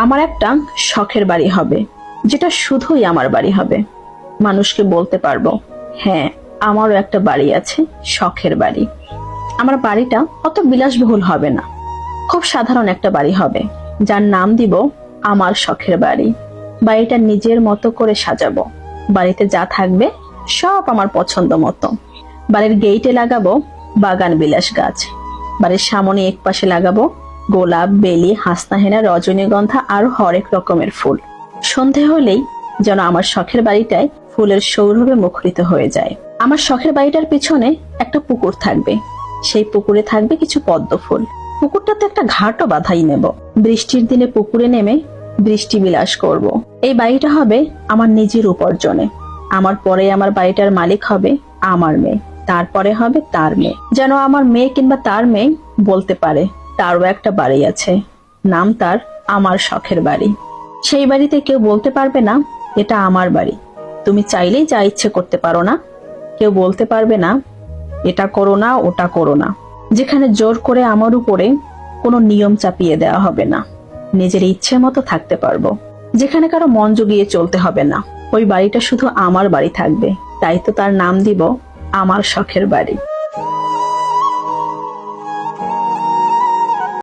আমার একটা শখের বাড়ি হবে, যেটা শুধুই আমার বাড়ি হবে। মানুষকে বলতে পারবো, হ্যাঁ, আমারও একটা বাড়ি আছে, শখের বাড়ি। আমার বাড়িটা অত বিলাসবহুল হবে না, খুব সাধারণ একটা বাড়ি হবে, যার নাম দিব আমার শখের বাড়ি। বাড়িটা নিজের মতো করে সাজাবো। বাড়িতে যা থাকবে সব আমার পছন্দ মতো। বাড়ির গেইটে লাগাবো বাগান বিলাস গাছ। বাড়ির সামনে এক পাশে লাগাবো গোলাপ, বেলি, হাসনাহেনা, রজনীগন্ধা আর হরেক রকমের ফুল। সন্ধে হলেই যেন আমার শখের বাড়িটায় ফুলের সৌরভে মুখরিত হয়ে যায়। আমার শখের বাড়িটার পিছনে একটা পুকুর থাকবে, সেই পুকুরে থাকবে কিছু পদ্ম ফুল। পুকুরটাতে একটা ঘাটও বাঁধাই নেব। বৃষ্টির দিনে পুকুরে নেমে বৃষ্টি বিলাস করব। এই বাড়িটা হবে আমার নিজের উপার্জনে। আমার পরে আমার বাড়িটার মালিক হবে আমার মেয়ে, তারপরে হবে তার মেয়ে। যেন আমার মেয়ে কিংবা তার মেয়ে বলতে পারে তারও একটা বাড়ি আছে, নাম তার আমার শখের বাড়ি। সেই বাড়িতে কেউ বলতে পারবে না এটা আমার বাড়ি, তুমি চাইলেই যা ইচ্ছে করতে পারো না। কেউ বলতে পারবে না এটা করো না, ওটা করো না। যেখানে জোর করে আমার উপরে কোনো নিয়ম চাপিয়ে দেওয়া হবে না, নিজের ইচ্ছে মতো থাকতে পারবো। যেখানে কারো মন জুগিয়ে চলতে হবে না। ওই বাড়িটা শুধু আমার বাড়ি থাকবে, তাই তো তার নাম দিব আমার শখের বাড়ি।